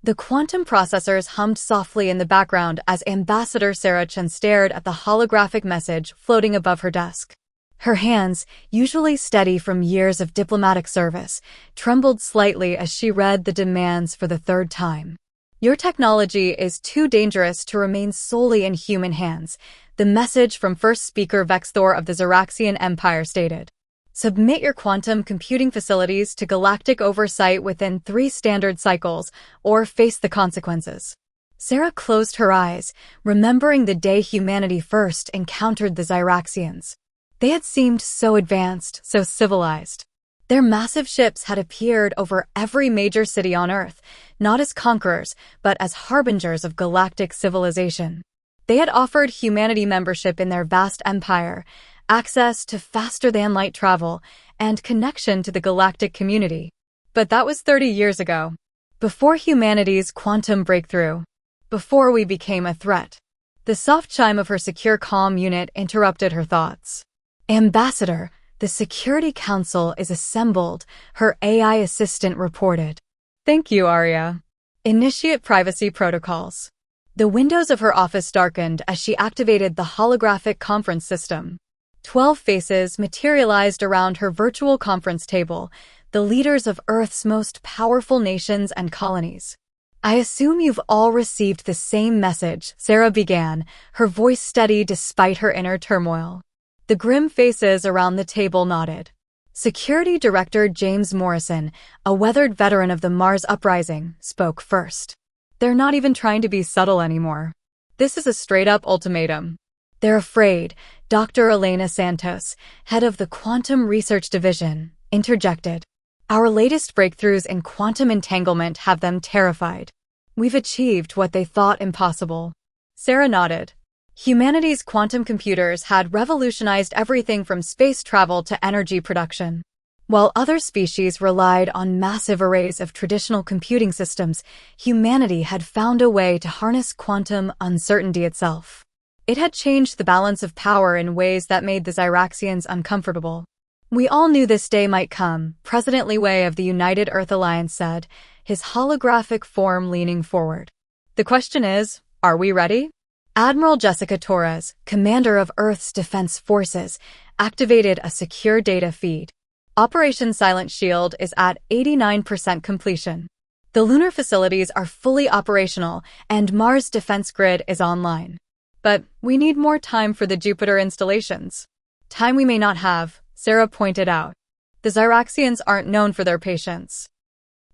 The quantum processors hummed softly in the background as Ambassador Sarah Chen stared at the holographic message floating above her desk. Her hands, usually steady from years of diplomatic service, trembled slightly as she read the demands for the third time. Your technology is too dangerous to remain solely in human hands, the message from First Speaker Vexthor of the Xeraxian Empire stated. Submit your quantum computing facilities to galactic oversight within 3 standard cycles, or face the consequences. Sarah closed her eyes, remembering the day humanity first encountered the Xeraxians. They had seemed so advanced, so civilized. Their massive ships had appeared over every major city on Earth, not as conquerors, but as harbingers of galactic civilization. They had offered humanity membership in their vast empire, access to faster-than-light travel, and connection to the galactic community. But that was 30 years ago, before humanity's quantum breakthrough, before we became a threat. The soft chime of her secure comm unit interrupted her thoughts. Ambassador, the Security Council is assembled, her AI assistant reported. Thank you, Arya. Initiate privacy protocols. The windows of her office darkened as she activated the holographic conference system. 12 faces materialized around her virtual conference table, the leaders of Earth's most powerful nations and colonies. I assume you've all received the same message, Sarah began, her voice steady despite her inner turmoil. The grim faces around the table nodded. Security Director James Morrison, a weathered veteran of the Mars Uprising, spoke first. They're not even trying to be subtle anymore. This is a straight-up ultimatum. They're afraid, Dr. Elena Santos, head of the Quantum Research Division, interjected. Our latest breakthroughs in quantum entanglement have them terrified. We've achieved what they thought impossible. Sarah nodded. Humanity's quantum computers had revolutionized everything from space travel to energy production. While other species relied on massive arrays of traditional computing systems, humanity had found a way to harness quantum uncertainty itself. It had changed the balance of power in ways that made the Xeraxians uncomfortable. We all knew this day might come, President Li Wei of the United Earth Alliance said, his holographic form leaning forward. The question is, are we ready? Admiral Jessica Torres, commander of Earth's defense forces, activated a secure data feed. Operation Silent Shield is at 89% completion. The lunar facilities are fully operational and Mars defense grid is online. But we need more time for the Jupiter installations. Time we may not have, Sarah pointed out. The Xeraxians aren't known for their patience.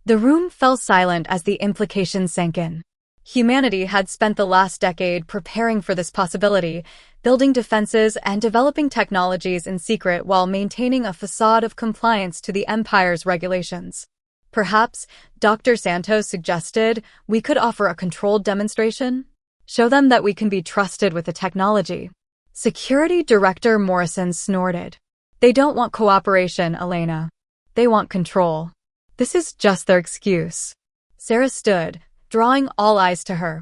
The room fell silent as the implications sank in. Humanity had spent the last decade preparing for this possibility, building defenses and developing technologies in secret while maintaining a facade of compliance to the Empire's regulations. Perhaps, Dr. Santos suggested, we could offer a controlled demonstration? Show them that we can be trusted with the technology. Security Director Morrison snorted. They don't want cooperation, Elena. They want control. This is just their excuse. Sarah stood, drawing all eyes to her.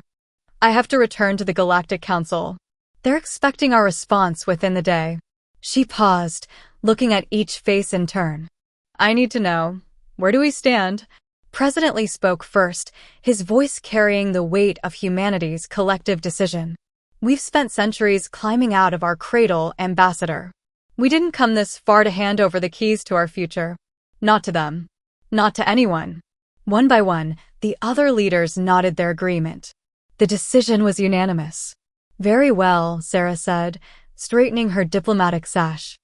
I have to return to the Galactic Council. They're expecting our response within the day. She paused, looking at each face in turn. I need to know, where do we stand? President Lee spoke first, his voice carrying the weight of humanity's collective decision. We've spent centuries climbing out of our cradle, Ambassador. We didn't come this far to hand over the keys to our future. Not to them. Not to anyone. One by one, the other leaders nodded their agreement. The decision was unanimous. Very well, Sarah said, straightening her diplomatic sash.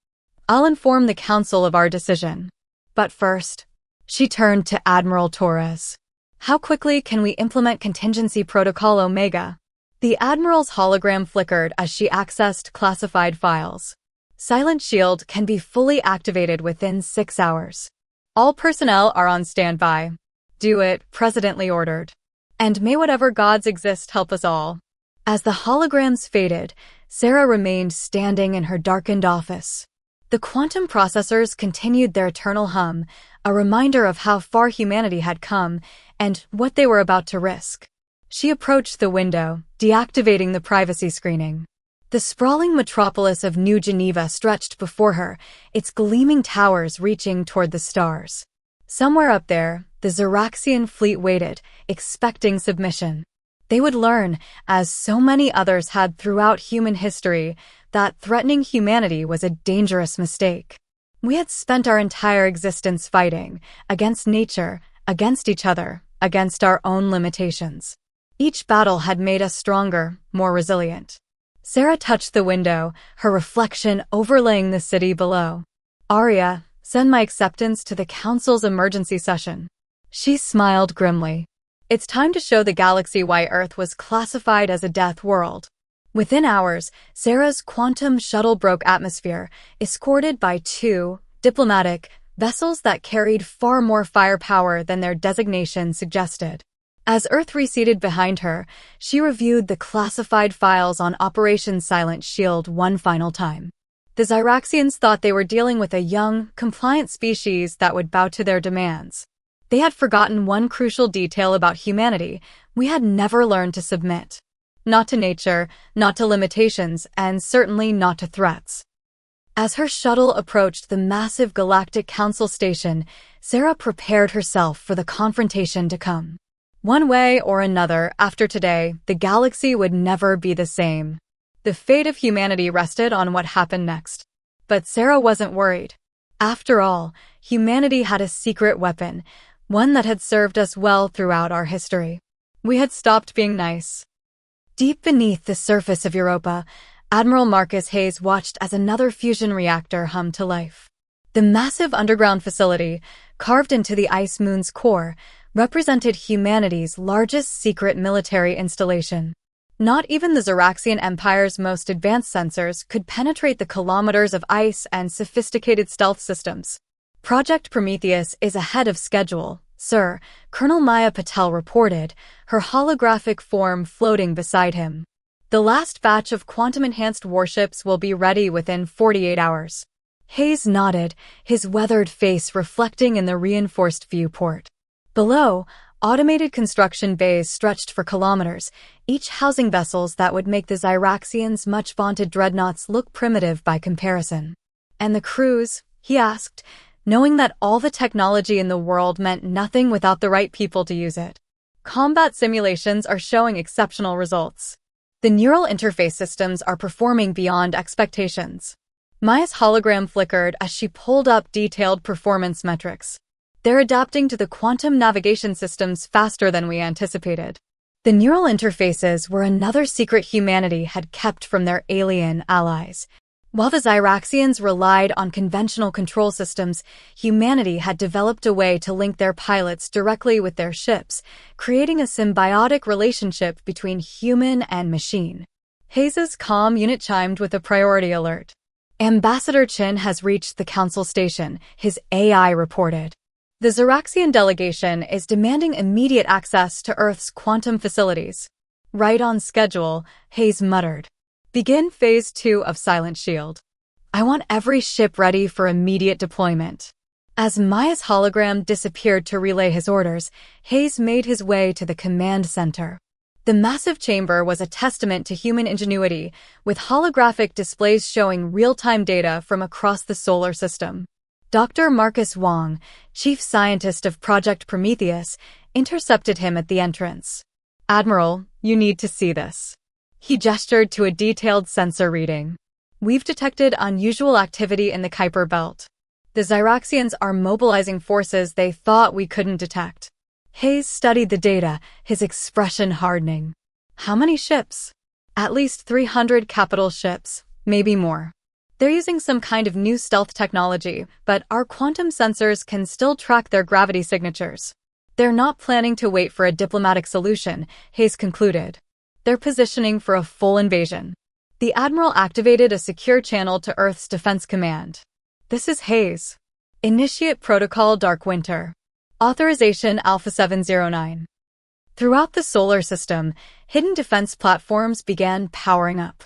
I'll inform the council of our decision. But first, she turned to Admiral Torres. How quickly can we implement Contingency Protocol Omega? The Admiral's hologram flickered as she accessed classified files. Silent Shield can be fully activated within 6 hours. All personnel are on standby. Do it, President Lee ordered. And may whatever gods exist help us all. As the holograms faded, Sarah remained standing in her darkened office. The quantum processors continued their eternal hum, a reminder of how far humanity had come and what they were about to risk. She approached the window, deactivating the privacy screening. The sprawling metropolis of New Geneva stretched before her, its gleaming towers reaching toward the stars. Somewhere up there, the Xeraxian fleet waited, expecting submission. They would learn, as so many others had throughout human history, that threatening humanity was a dangerous mistake. We had spent our entire existence fighting, against nature, against each other, against our own limitations. Each battle had made us stronger, more resilient. Sarah touched the window, her reflection overlaying the city below. "Arya, send my acceptance to the Council's emergency session." She smiled grimly. It's time to show the galaxy why Earth was classified as a death world. Within hours, Sarah's quantum shuttle broke atmosphere, escorted by 2 diplomatic vessels that carried far more firepower than their designation suggested. As Earth receded behind her, she reviewed the classified files on Operation Silent Shield one final time. The Xeraxians thought they were dealing with a young, compliant species that would bow to their demands. They had forgotten one crucial detail about humanity: we had never learned to submit. Not to nature, not to limitations, and certainly not to threats. As her shuttle approached the massive Galactic Council station, Sarah prepared herself for the confrontation to come. One way or another, after today, the galaxy would never be the same. The fate of humanity rested on what happened next. But Sarah wasn't worried. After all, humanity had a secret weapon, one that had served us well throughout our history. We had stopped being nice. Deep beneath the surface of Europa, Admiral Marcus Hayes watched as another fusion reactor hummed to life. The massive underground facility, carved into the ice moon's core, represented humanity's largest secret military installation. Not even the Xeraxian Empire's most advanced sensors could penetrate the kilometers of ice and sophisticated stealth systems. "Project Prometheus is ahead of schedule, sir," Colonel Maya Patel reported, her holographic form floating beside him. "The last batch of quantum-enhanced warships will be ready within 48 hours. Hayes nodded, his weathered face reflecting in the reinforced viewport. Below, automated construction bays stretched for kilometers, each housing vessels that would make the Xeraxians' much-vaunted dreadnoughts look primitive by comparison. "And the crews?" he asked, knowing that all the technology in the world meant nothing without the right people to use it. "Combat simulations are showing exceptional results. The neural interface systems are performing beyond expectations." Maya's hologram flickered as she pulled up detailed performance metrics. "They're adapting to the quantum navigation systems faster than we anticipated." The neural interfaces were another secret humanity had kept from their alien allies. While the Xeraxians relied on conventional control systems, humanity had developed a way to link their pilots directly with their ships, creating a symbiotic relationship between human and machine. Hayes's comm unit chimed with a priority alert. "Ambassador Chin has reached the council station," his AI reported. "The Xeraxian delegation is demanding immediate access to Earth's quantum facilities." "Right on schedule," Hayes muttered. "Begin Phase 2 of Silent Shield. I want every ship ready for immediate deployment." As Maya's hologram disappeared to relay his orders, Hayes made his way to the command center. The massive chamber was a testament to human ingenuity, with holographic displays showing real-time data from across the solar system. Dr. Marcus Wong, chief scientist of Project Prometheus, intercepted him at the entrance. "Admiral, you need to see this." He gestured to a detailed sensor reading. "We've detected unusual activity in the Kuiper Belt. The Xeraxians are mobilizing forces they thought we couldn't detect." Hayes studied the data, his expression hardening. "How many ships?" "At least 300 capital ships, maybe more. They're using some kind of new stealth technology, but our quantum sensors can still track their gravity signatures." "They're not planning to wait for a diplomatic solution," Hayes concluded. "They're positioning for a full invasion." The Admiral activated a secure channel to Earth's Defense Command. "This is Hayes. Initiate Protocol Dark Winter. Authorization Alpha 709. Throughout the solar system, hidden defense platforms began powering up.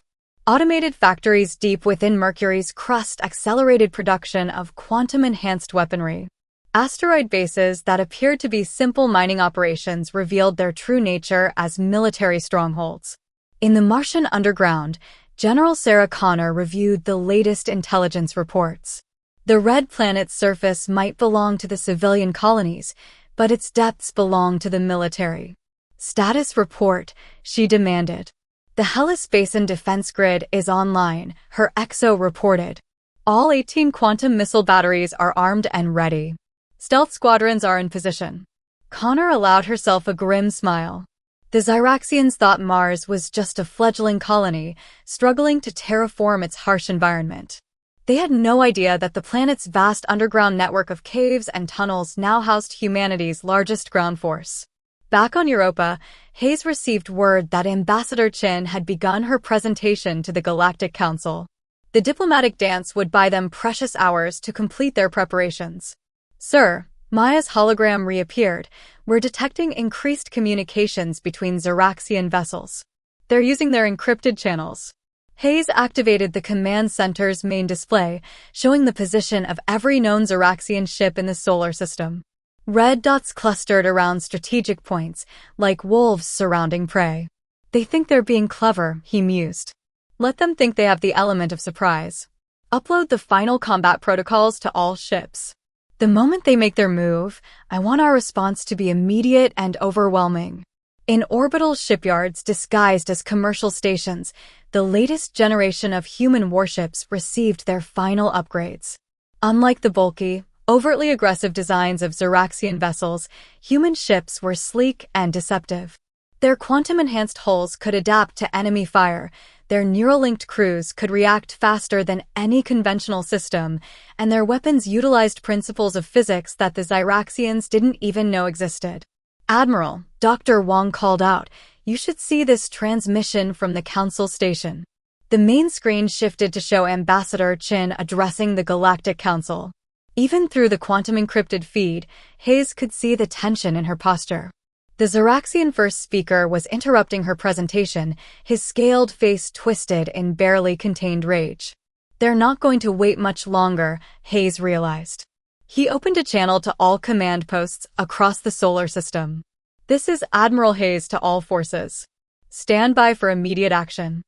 Automated factories deep within Mercury's crust accelerated production of quantum-enhanced weaponry. Asteroid bases that appeared to be simple mining operations revealed their true nature as military strongholds. In the Martian underground, General Sarah Connor reviewed the latest intelligence reports. The red planet's surface might belong to the civilian colonies, but its depths belong to the military. Status report, she demanded. The Hellas Basin defense grid is online, her EXO reported. All 18 quantum missile batteries are armed and ready. Stealth squadrons are in position. Connor allowed herself a grim smile. The Zyraxians thought Mars was just a fledgling colony, struggling to terraform its harsh environment. They had no idea that the planet's vast underground network of caves and tunnels now housed humanity's largest ground force. Back on Europa, Hayes received word that Ambassador Chin had begun her presentation to the Galactic Council. The diplomatic dance would buy them precious hours to complete their preparations. Sir, Maya's hologram reappeared. We're detecting increased communications between Zyraxian vessels. They're using their encrypted channels. Hayes activated the command center's main display, showing the position of every known Zyraxian ship in the solar system. Red dots clustered around strategic points, like wolves surrounding prey. They think they're being clever, he mused. Let them think they have the element of surprise. Upload the final combat protocols to all ships. The moment they make their move, I want our response to be immediate and overwhelming. In orbital shipyards disguised as commercial stations, the latest generation of human warships received their final upgrades. Unlike the bulky, overtly aggressive designs of Zyraxian vessels, human ships were sleek and deceptive. Their quantum-enhanced hulls could adapt to enemy fire, their neural-linked crews could react faster than any conventional system, and their weapons utilized principles of physics that the Zyraxians didn't even know existed. Admiral, Dr. Wong called out, you should see this transmission from the Council station. The main screen shifted to show Ambassador Chin addressing the Galactic Council. Even through the quantum-encrypted feed, Hayes could see the tension in her posture. The Zyraxian first speaker was interrupting her presentation, his scaled face twisted in barely contained rage. They're not going to wait much longer, Hayes realized. He opened a channel to all command posts across the solar system. This is Admiral Hayes to all forces. Stand by for immediate action.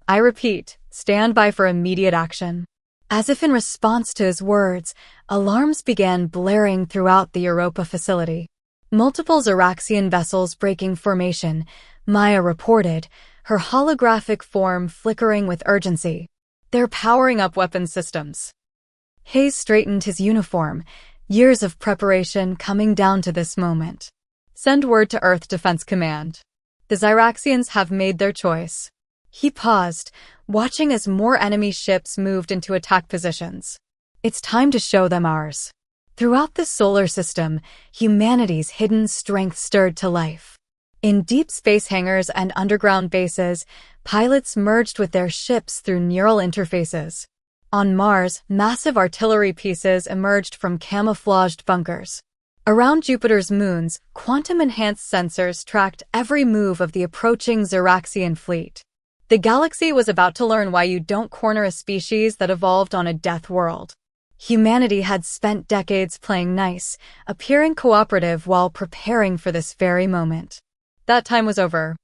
I repeat, stand by for immediate action. As if in response to his words, alarms began blaring throughout the Europa facility. Multiple Zyraxian vessels breaking formation, Maya reported, her holographic form flickering with urgency. They're powering up weapons systems. Hayes straightened his uniform, years of preparation coming down to this moment. Send word to Earth Defense Command. The Zyraxians have made their choice. He paused, watching as more enemy ships moved into attack positions. It's time to show them ours. Throughout the solar system, humanity's hidden strength stirred to life. In deep space hangars and underground bases, pilots merged with their ships through neural interfaces. On Mars, massive artillery pieces emerged from camouflaged bunkers. Around Jupiter's moons, quantum-enhanced sensors tracked every move of the approaching Zyraxian fleet. The galaxy was about to learn why you don't corner a species that evolved on a death world. Humanity had spent decades playing nice, appearing cooperative while preparing for this very moment. That time was over.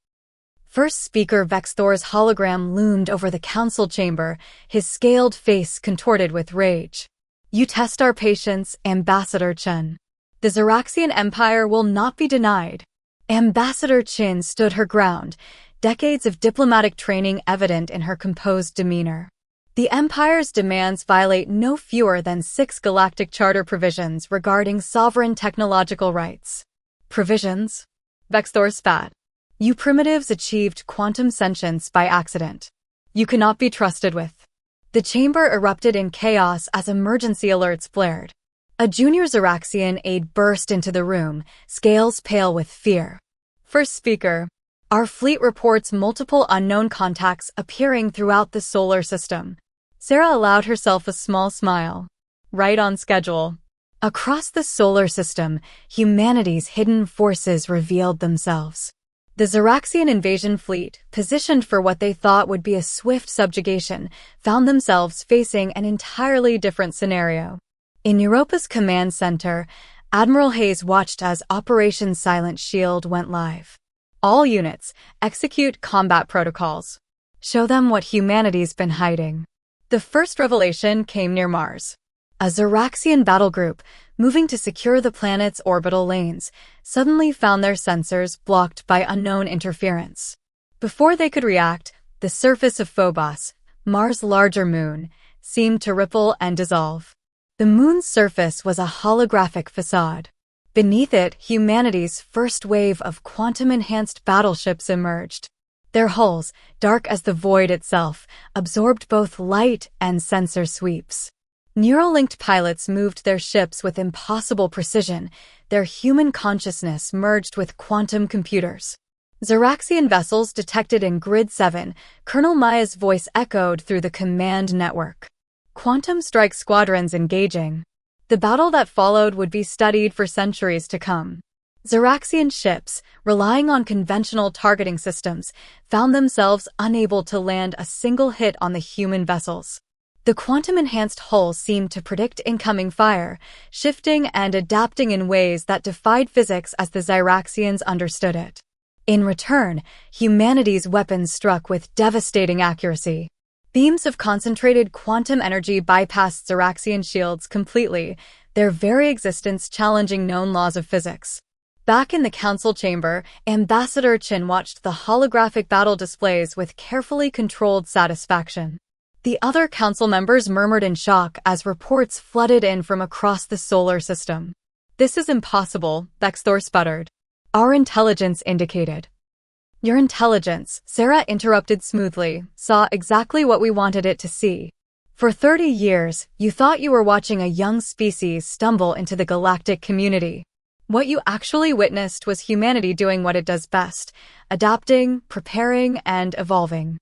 First Speaker Vexthor's hologram loomed over the council chamber, his scaled face contorted with rage. You test our patience, Ambassador Chen. The Zyraxian Empire will not be denied. Ambassador Chin stood her ground, decades of diplomatic training evident in her composed demeanor. The Empire's demands violate no fewer than 6 galactic charter provisions regarding sovereign technological rights. Provisions? Vexthor spat. You primitives achieved quantum sentience by accident. You cannot be trusted with. The chamber erupted in chaos as emergency alerts blared. A junior Zyraxian aide burst into the room, scales pale with fear. First Speaker. Our fleet reports multiple unknown contacts appearing throughout the solar system. Sarah allowed herself a small smile. Right on schedule. Across the solar system, humanity's hidden forces revealed themselves. The Zyraxian invasion fleet, positioned for what they thought would be a swift subjugation, found themselves facing an entirely different scenario. In Europa's command center, Admiral Hayes watched as Operation Silent Shield went live. All units, execute combat protocols. Show them what humanity's been hiding. The first revelation came near Mars. A Zeraxian battle group, moving to secure the planet's orbital lanes, suddenly found their sensors blocked by unknown interference. Before they could react, the surface of Phobos, Mars' larger moon, seemed to ripple and dissolve. The moon's surface was a holographic facade. Beneath it, humanity's first wave of quantum-enhanced battleships emerged. Their hulls, dark as the void itself, absorbed both light and sensor sweeps. Neural-linked pilots moved their ships with impossible precision, their human consciousness merged with quantum computers. Zeraxian vessels detected in Grid 7, Colonel Maya's voice echoed through the command network. Quantum strike squadrons engaging. The battle that followed would be studied for centuries to come. Zeraxian ships, relying on conventional targeting systems, found themselves unable to land a single hit on the human vessels. The quantum-enhanced hull seemed to predict incoming fire, shifting and adapting in ways that defied physics as the Zeraxians understood it. In return, humanity's weapons struck with devastating accuracy. Beams of concentrated quantum energy bypassed Zeraxian shields completely, their very existence challenging known laws of physics. Back in the council chamber, Ambassador Chin watched the holographic battle displays with carefully controlled satisfaction. The other council members murmured in shock as reports flooded in from across the solar system. "This is impossible," Vexthor sputtered. "Our intelligence indicated." "Your intelligence," Sarah interrupted smoothly, "saw exactly what we wanted it to see. For 30 years, you thought you were watching a young species stumble into the galactic community. What you actually witnessed was humanity doing what it does best, adapting, preparing, and evolving."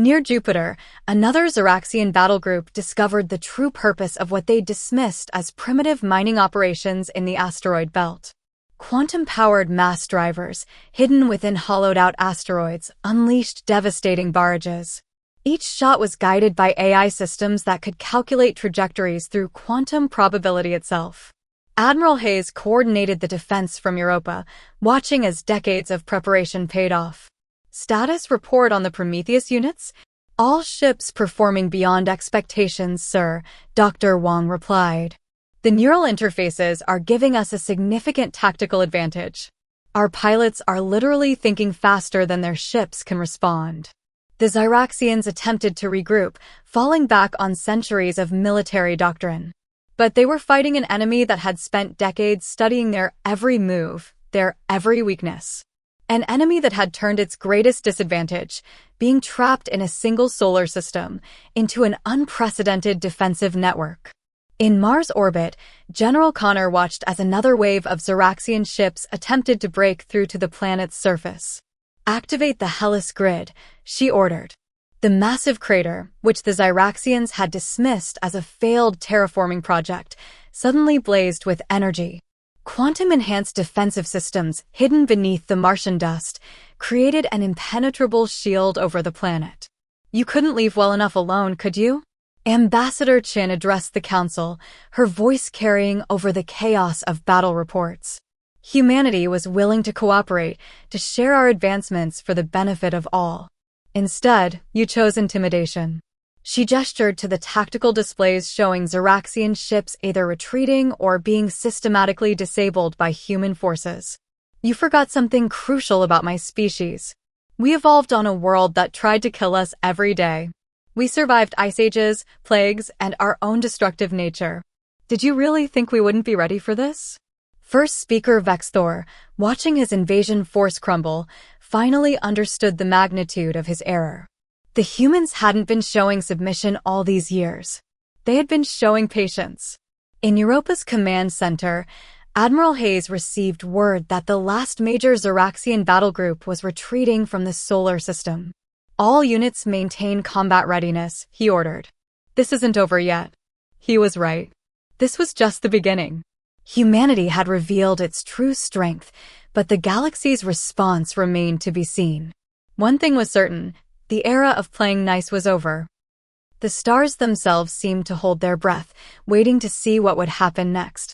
Near Jupiter, another Zeraxian battle group discovered the true purpose of what they dismissed as primitive mining operations in the asteroid belt. Quantum-powered mass drivers, hidden within hollowed-out asteroids, unleashed devastating barrages. Each shot was guided by AI systems that could calculate trajectories through quantum probability itself. Admiral Hayes coordinated the defense from Europa, watching as decades of preparation paid off. "Status report on the Prometheus units? All ships performing beyond expectations, sir," Dr. Wang replied. "The neural interfaces are giving us a significant tactical advantage. Our pilots are literally thinking faster than their ships can respond." The Zeraxians attempted to regroup, falling back on centuries of military doctrine. But they were fighting an enemy that had spent decades studying their every move, their every weakness. An enemy that had turned its greatest disadvantage, being trapped in a single solar system, into an unprecedented defensive network. In Mars orbit, General Connor watched as another wave of Zeraxian ships attempted to break through to the planet's surface. "Activate the Hellas grid," she ordered. The massive crater, which the Zeraxians had dismissed as a failed terraforming project, suddenly blazed with energy. Quantum-enhanced defensive systems, hidden beneath the Martian dust, created an impenetrable shield over the planet. "You couldn't leave well enough alone, could you?" Ambassador Chin addressed the council, her voice carrying over the chaos of battle reports. "Humanity was willing to cooperate, to share our advancements for the benefit of all. Instead, you chose intimidation." She gestured to the tactical displays showing Zeraxian ships either retreating or being systematically disabled by human forces. "You forgot something crucial about my species. We evolved on a world that tried to kill us every day. We survived ice ages, plagues, and our own destructive nature. Did you really think we wouldn't be ready for this?" First Speaker Vexthor, watching his invasion force crumble, finally understood the magnitude of his error. The humans hadn't been showing submission all these years. They had been showing patience. In Europa's command center, Admiral Hayes received word that the last major Zeraxian battle group was retreating from the solar system. "All units maintain combat readiness," he ordered. "This isn't over yet." He was right. This was just the beginning. Humanity had revealed its true strength, but the galaxy's response remained to be seen. One thing was certain: the era of playing nice was over. The stars themselves seemed to hold their breath, waiting to see what would happen next.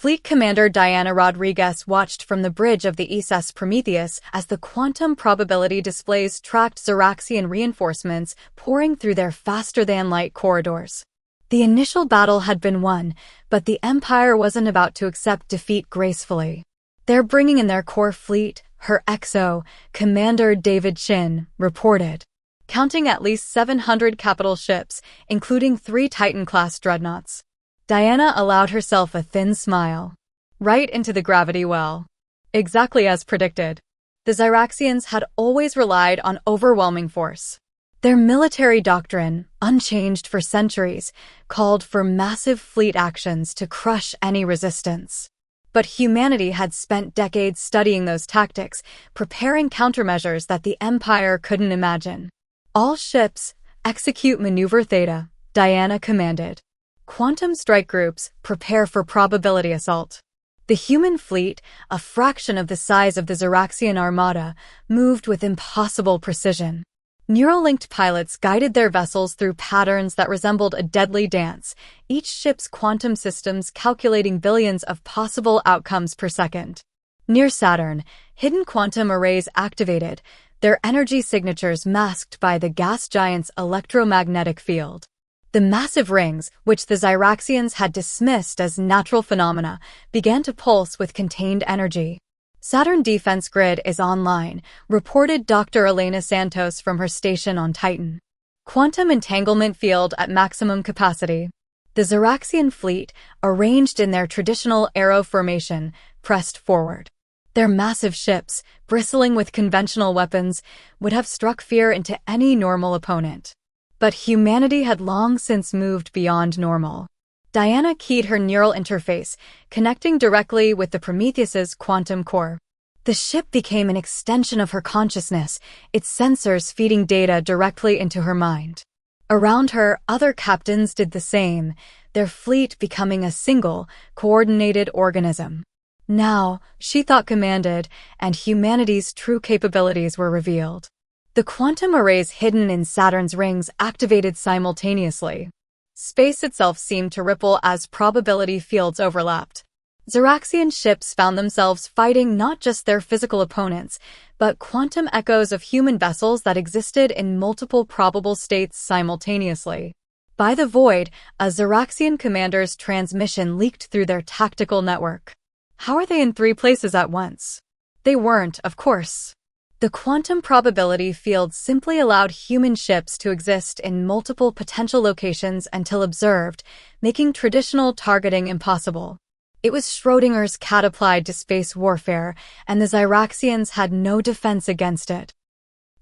Fleet Commander Diana Rodriguez watched from the bridge of the SS Prometheus as the quantum probability displays tracked Zeraxian reinforcements pouring through their faster-than-light corridors. The initial battle had been won, but the Empire wasn't about to accept defeat gracefully. They're bringing in their core fleet, her XO, Commander David Chin, reported. Counting at least 700 capital ships, including 3 Titan-class dreadnoughts. Diana allowed herself a thin smile. Right into the gravity well. Exactly as predicted. The Zyraxians had always relied on overwhelming force. Their military doctrine, unchanged for centuries, called for massive fleet actions to crush any resistance. But humanity had spent decades studying those tactics, preparing countermeasures that the Empire couldn't imagine. All ships, execute Maneuver Theta, Diana commanded. Quantum strike groups, prepare for probability assault. The human fleet, a fraction of the size of the Zyraxian armada, moved with impossible precision. Neural-linked pilots guided their vessels through patterns that resembled a deadly dance, each ship's quantum systems calculating billions of possible outcomes per second. Near Saturn, hidden quantum arrays activated, their energy signatures masked by the gas giant's electromagnetic field. The massive rings, which the Zyraxians had dismissed as natural phenomena, began to pulse with contained energy. Saturn Defense Grid is online, reported Dr. Elena Santos from her station on Titan. Quantum entanglement field at maximum capacity. The Zyraxian fleet, arranged in their traditional arrow formation, pressed forward. Their massive ships, bristling with conventional weapons, would have struck fear into any normal opponent. But humanity had long since moved beyond normal. Diana keyed her neural interface, connecting directly with the Prometheus's quantum core. The ship became an extension of her consciousness, its sensors feeding data directly into her mind. Around her, other captains did the same, their fleet becoming a single, coordinated organism. Now, she thought commanded, and humanity's true capabilities were revealed. The quantum arrays hidden in Saturn's rings activated simultaneously. Space itself seemed to ripple as probability fields overlapped. Zyraxian ships found themselves fighting not just their physical opponents, but quantum echoes of human vessels that existed in multiple probable states simultaneously. By the void, a Zyraxian commander's transmission leaked through their tactical network. How are they in 3 places at once? They weren't, of course. The quantum probability field simply allowed human ships to exist in multiple potential locations until observed, making traditional targeting impossible. It was Schrödinger's cat applied to space warfare, and the Zyraxians had no defense against it.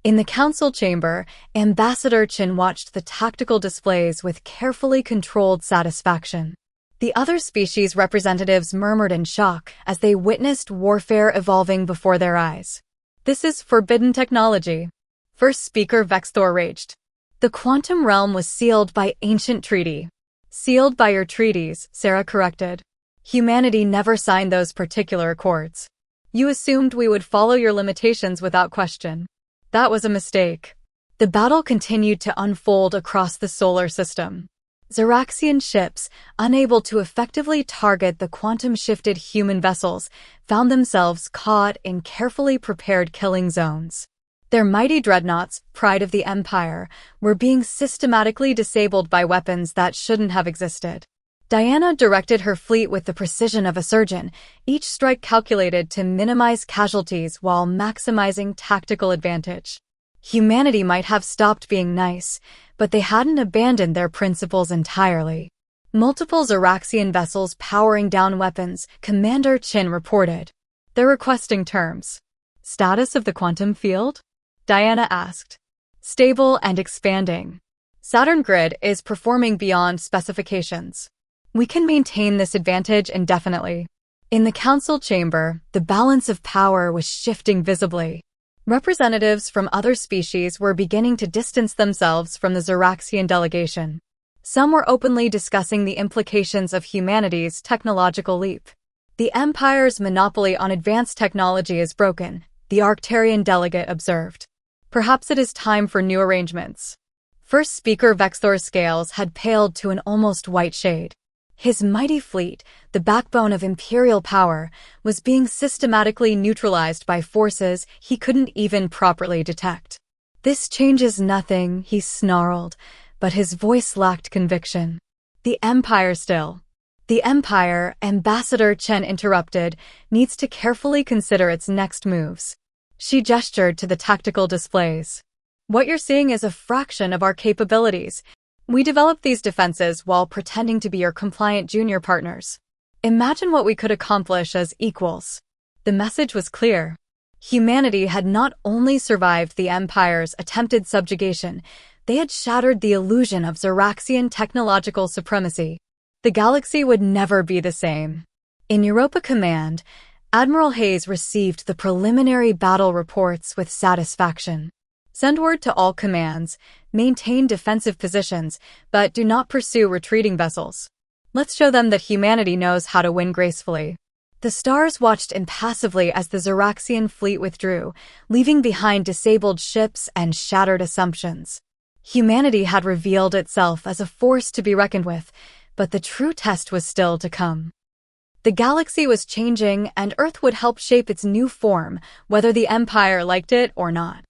In the council chamber, Ambassador Chin watched the tactical displays with carefully controlled satisfaction. The other species representatives murmured in shock as they witnessed warfare evolving before their eyes. This is forbidden technology. First speaker Vexthor raged. The quantum realm was sealed by ancient treaty. Sealed by your treaties, Sarah corrected. Humanity never signed those particular accords. You assumed we would follow your limitations without question. That was a mistake. The battle continued to unfold across the solar system. Zyraxian ships, unable to effectively target the quantum-shifted human vessels, found themselves caught in carefully prepared killing zones. Their mighty dreadnoughts, pride of the Empire, were being systematically disabled by weapons that shouldn't have existed. Diana directed her fleet with the precision of a surgeon, each strike calculated to minimize casualties while maximizing tactical advantage. Humanity might have stopped being nice, but they hadn't abandoned their principles entirely. Multiple Zyraxian vessels powering down weapons, Commander Chin reported. They're requesting terms. Status of the quantum field? Diana asked. Stable and expanding. Saturn Grid is performing beyond specifications. We can maintain this advantage indefinitely. In the council chamber, the balance of power was shifting visibly. Representatives from other species were beginning to distance themselves from the Zyraxian delegation. Some were openly discussing the implications of humanity's technological leap. The Empire's monopoly on advanced technology is broken, the Arcturian delegate observed. Perhaps it is time for new arrangements. First speaker Vexthor's scales had paled to an almost white shade. His mighty fleet, the backbone of imperial power, was being systematically neutralized by forces he couldn't even properly detect. This changes nothing, he snarled, but his voice lacked conviction. The Empire still. The Empire, Ambassador Chen interrupted, needs to carefully consider its next moves. She gestured to the tactical displays. What you're seeing is a fraction of our capabilities. We developed these defenses while pretending to be your compliant junior partners. Imagine what we could accomplish as equals. The message was clear. Humanity had not only survived the Empire's attempted subjugation, they had shattered the illusion of Zeraxian technological supremacy. The galaxy would never be the same. In Europa Command, Admiral Hayes received the preliminary battle reports with satisfaction. Send word to all commands, maintain defensive positions, but do not pursue retreating vessels. Let's show them that humanity knows how to win gracefully. The stars watched impassively as the Zeraxian fleet withdrew, leaving behind disabled ships and shattered assumptions. Humanity had revealed itself as a force to be reckoned with, but the true test was still to come. The galaxy was changing, and Earth would help shape its new form, whether the Empire liked it or not.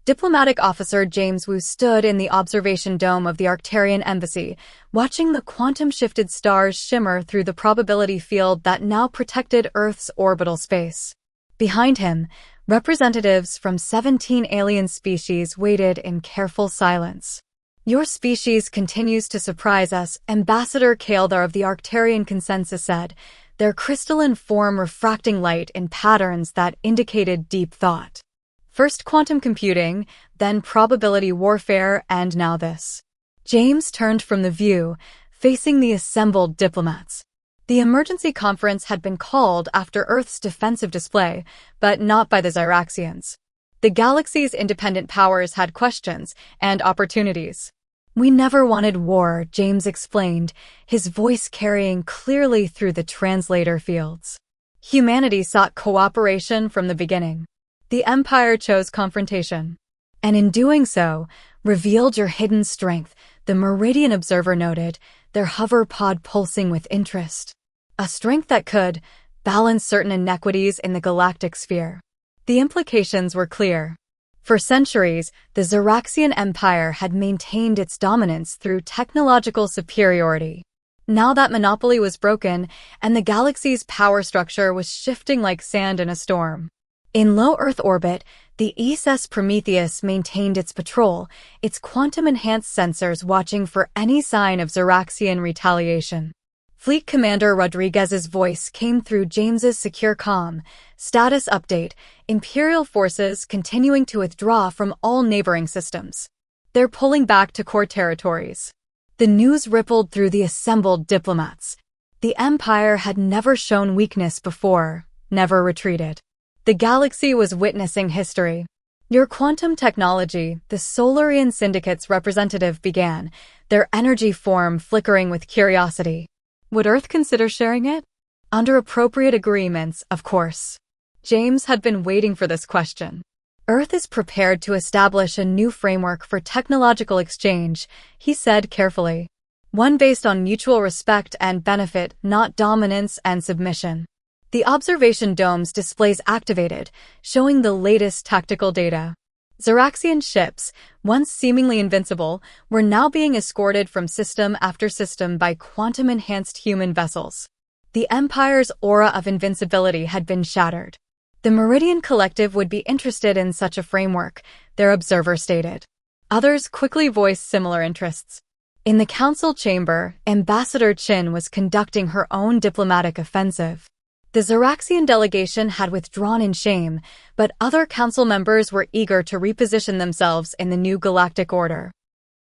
Diplomatic Officer James Wu stood in the observation dome of the Arcturian embassy, watching the quantum-shifted stars shimmer through the probability field that now protected Earth's orbital space. Behind him, representatives from 17 alien species waited in careful silence. Your species continues to surprise us, Ambassador Kaldar of the Arcturian Consensus said, their crystalline form refracting light in patterns that indicated deep thought. First quantum computing, then probability warfare, and now this. James turned from the view, facing the assembled diplomats. The emergency conference had been called after Earth's defensive display, but not by the Zeraxians. The galaxy's independent powers had questions and opportunities. We never wanted war, James explained, his voice carrying clearly through the translator fields. Humanity sought cooperation from the beginning. The Empire chose confrontation. And in doing so, revealed your hidden strength, the Meridian Observer noted, their hover pod pulsing with interest. A strength that could balance certain inequities in the galactic sphere. The implications were clear. For centuries, the Zeraxian Empire had maintained its dominance through technological superiority. Now that monopoly was broken, and the galaxy's power structure was shifting like sand in a storm. In low Earth orbit, the ISS Prometheus maintained its patrol, its quantum-enhanced sensors watching for any sign of Zeraxian retaliation. Fleet Commander Rodriguez's voice came through James's secure comm. Status update: Imperial forces continuing to withdraw from all neighboring systems. They're pulling back to core territories. The news rippled through the assembled diplomats. The Empire had never shown weakness before, never retreated. The galaxy was witnessing history. Your quantum technology, the Solarian Syndicate's representative began, their energy form flickering with curiosity. Would Earth consider sharing it? Under appropriate agreements, of course. James had been waiting for this question. Earth is prepared to establish a new framework for technological exchange, he said carefully. One based on mutual respect and benefit, not dominance and submission. The observation dome's displays activated, showing the latest tactical data. Zeraxian ships, once seemingly invincible, were now being escorted from system after system by quantum-enhanced human vessels. The Empire's aura of invincibility had been shattered. The Meridian Collective would be interested in such a framework, their observer stated. Others quickly voiced similar interests. In the council chamber, Ambassador Qin was conducting her own diplomatic offensive. The Zeraxian delegation had withdrawn in shame, but other council members were eager to reposition themselves in the new galactic order.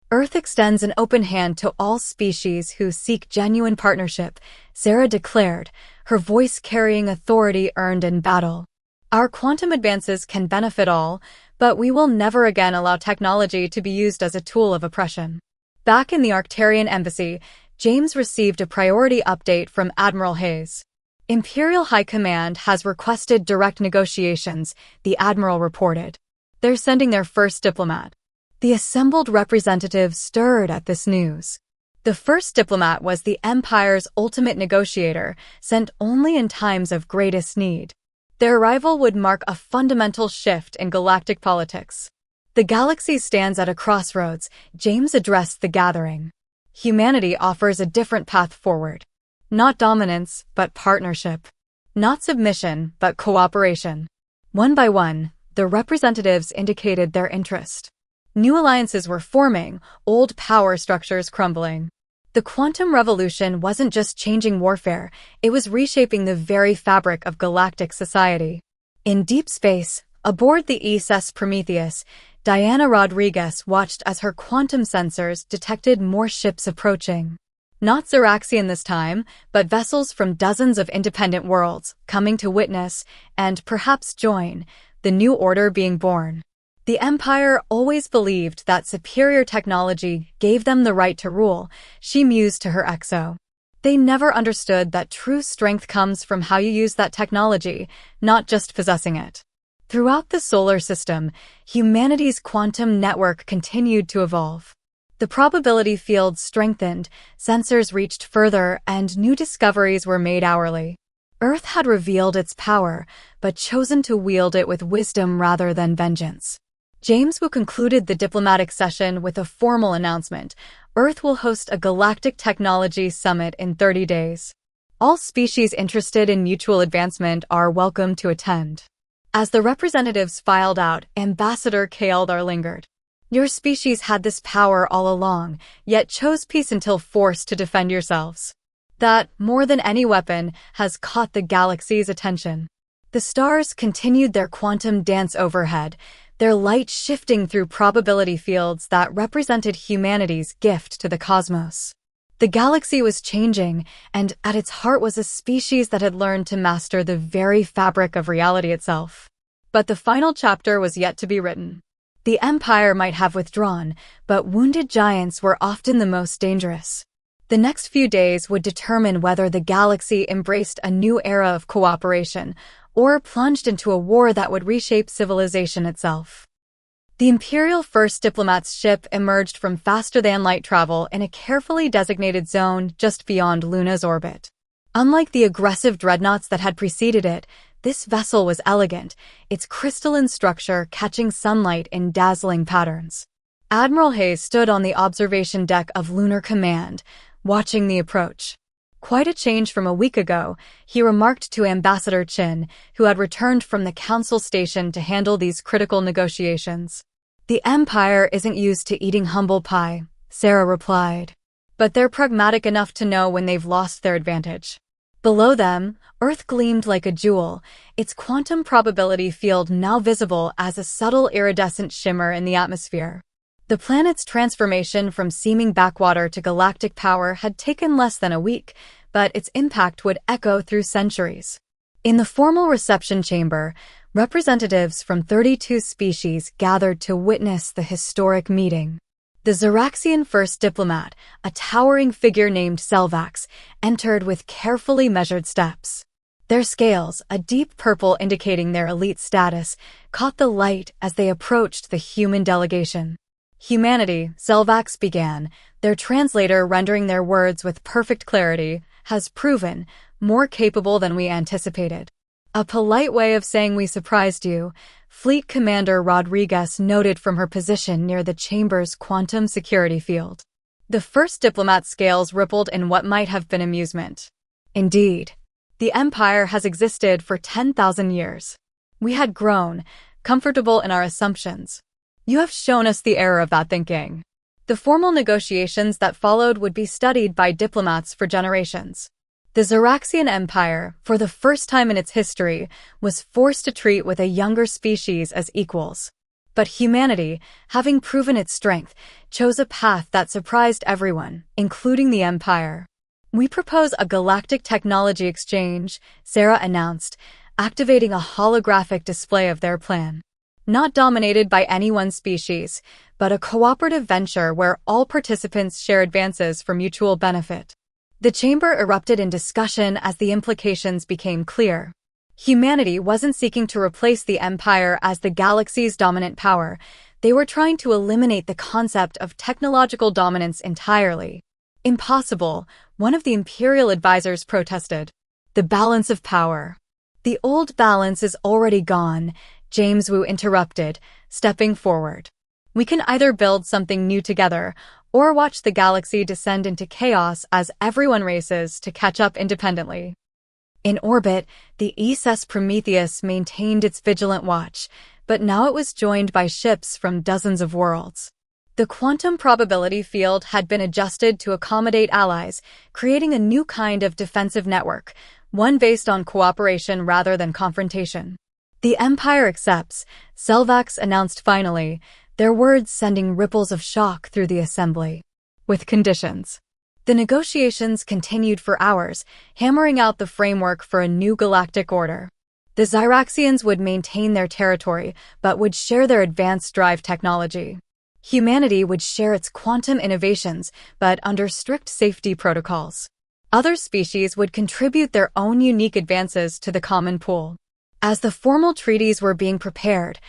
Earth extends an open hand to all species who seek genuine partnership, Sarah declared, her voice carrying authority earned in battle. Our quantum advances can benefit all, but we will never again allow technology to be used as a tool of oppression. Back in the Arcturian embassy, James received a priority update from Admiral Hayes. Imperial High Command has requested direct negotiations, the Admiral reported. They're sending their first diplomat. The assembled representatives stirred at this news. The first diplomat was the Empire's ultimate negotiator, sent only in times of greatest need. Their arrival would mark a fundamental shift in galactic politics. The galaxy stands at a crossroads, James addressed the gathering. Humanity offers a different path forward. Not dominance, but partnership. Not submission, but cooperation. One by one, the representatives indicated their interest. New alliances were forming, old power structures crumbling. The quantum revolution wasn't just changing warfare, it was reshaping the very fabric of galactic society. In deep space, aboard the ISS Prometheus, Diana Rodriguez watched as her quantum sensors detected more ships approaching. Not Zeraxian this time, but vessels from dozens of independent worlds, coming to witness, and perhaps join, the new order being born. The Empire always believed that superior technology gave them the right to rule, she mused to her XO. They never understood that true strength comes from how you use that technology, not just possessing it. Throughout the solar system, humanity's quantum network continued to evolve. The probability field strengthened, sensors reached further, and new discoveries were made hourly. Earth had revealed its power, but chosen to wield it with wisdom rather than vengeance. James Wu concluded the diplomatic session with a formal announcement. Earth will host a galactic technology summit in 30 days. All species interested in mutual advancement are welcome to attend. As the representatives filed out, Ambassador Kaeldar lingered. Your species had this power all along, yet chose peace until forced to defend yourselves. That, more than any weapon, has caught the galaxy's attention. The stars continued their quantum dance overhead, their light shifting through probability fields that represented humanity's gift to the cosmos. The galaxy was changing, and at its heart was a species that had learned to master the very fabric of reality itself. But the final chapter was yet to be written. The Empire might have withdrawn, but wounded giants were often the most dangerous. The next few days would determine whether the galaxy embraced a new era of cooperation or plunged into a war that would reshape civilization itself. The Imperial First Diplomat's ship emerged from faster-than-light travel in a carefully designated zone just beyond Luna's orbit. Unlike the aggressive dreadnoughts that had preceded it, this vessel was elegant, its crystalline structure catching sunlight in dazzling patterns. Admiral Hayes stood on the observation deck of Lunar Command, watching the approach. Quite a change from a week ago, he remarked to Ambassador Chin, who had returned from the Council Station to handle these critical negotiations. The Empire isn't used to eating humble pie, Sarah replied. But they're pragmatic enough to know when they've lost their advantage. Below them, Earth gleamed like a jewel, its quantum probability field now visible as a subtle iridescent shimmer in the atmosphere. The planet's transformation from seeming backwater to galactic power had taken less than a week, but its impact would echo through centuries. In the formal reception chamber, representatives from 32 species gathered to witness the historic meeting. The Zeraxian First Diplomat, a towering figure named Selvax, entered with carefully measured steps. Their scales, a deep purple indicating their elite status, caught the light as they approached the human delegation. Humanity, Selvax began, their translator rendering their words with perfect clarity, has proven more capable than we anticipated. A polite way of saying we surprised you, Fleet Commander Rodriguez noted from her position near the chamber's quantum security field. The First Diplomat's scales rippled in what might have been amusement. Indeed, the Empire has existed for 10,000 years. We had grown, comfortable in our assumptions. You have shown us the error of that thinking. The formal negotiations that followed would be studied by diplomats for generations. The Zeraxian Empire, for the first time in its history, was forced to treat with a younger species as equals. But humanity, having proven its strength, chose a path that surprised everyone, including the Empire. We propose a galactic technology exchange, Sarah announced, activating a holographic display of their plan. Not dominated by any one species, but a cooperative venture where all participants share advances for mutual benefit. The chamber erupted in discussion as the implications became clear. Humanity wasn't seeking to replace the Empire as the galaxy's dominant power. They were trying to eliminate the concept of technological dominance entirely. Impossible, one of the Imperial advisors protested. The balance of power. The old balance is already gone, James Wu interrupted, stepping forward. We can either build something new together, or watch the galaxy descend into chaos as everyone races to catch up independently. In orbit, the ISS Prometheus maintained its vigilant watch, but now it was joined by ships from dozens of worlds. The quantum probability field had been adjusted to accommodate allies, creating a new kind of defensive network, one based on cooperation rather than confrontation. The Empire accepts, Selvax announced finally, their words sending ripples of shock through the assembly. With conditions. The negotiations continued for hours, hammering out the framework for a new galactic order. The Zyraxians would maintain their territory, but would share their advanced drive technology. Humanity would share its quantum innovations, but under strict safety protocols. Other species would contribute their own unique advances to the common pool. As the formal treaties were being prepared,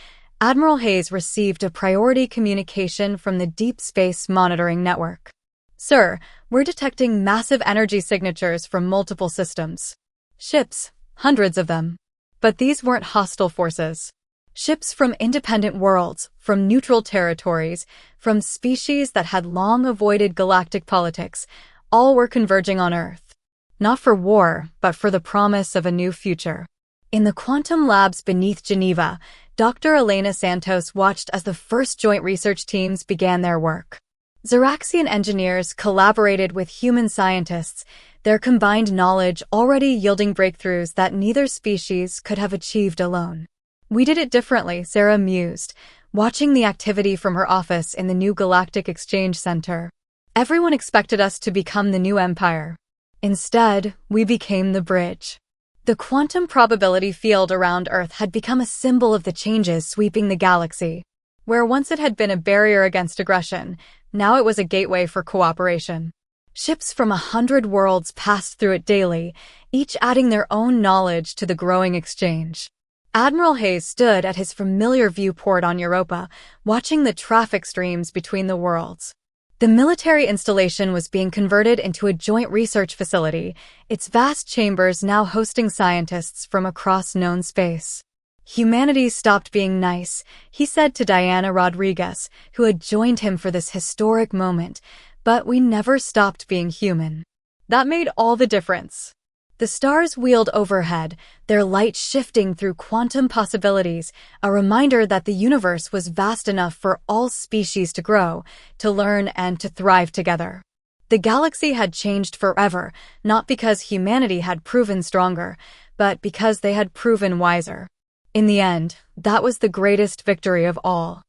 Admiral Hayes received a priority communication from the Deep Space Monitoring Network. "Sir, we're detecting massive energy signatures from multiple systems. Ships, hundreds of them. But these weren't hostile forces. Ships from independent worlds, from neutral territories, from species that had long avoided galactic politics, all were converging on Earth. Not for war, but for the promise of a new future." In the quantum labs beneath Geneva, Dr. Elena Santos watched as the first joint research teams began their work. Zyraxian engineers collaborated with human scientists, their combined knowledge already yielding breakthroughs that neither species could have achieved alone. "We did it differently," Sarah mused, watching the activity from her office in the new Galactic Exchange Center. "Everyone expected us to become the new empire. Instead, we became the bridge." The quantum probability field around Earth had become a symbol of the changes sweeping the galaxy. Where once it had been a barrier against aggression, now it was a gateway for cooperation. Ships from 100 worlds passed through it daily, each adding their own knowledge to the growing exchange. Admiral Hayes stood at his familiar viewport on Europa, watching the traffic streams between the worlds. The military installation was being converted into a joint research facility, its vast chambers now hosting scientists from across known space. "Humanity stopped being nice," he said to Diana Rodriguez, who had joined him for this historic moment, "but we never stopped being human." That made all the difference. The stars wheeled overhead, their light shifting through quantum possibilities, a reminder that the universe was vast enough for all species to grow, to learn, and to thrive together. The galaxy had changed forever, not because humanity had proven stronger, but because they had proven wiser. In the end, that was the greatest victory of all.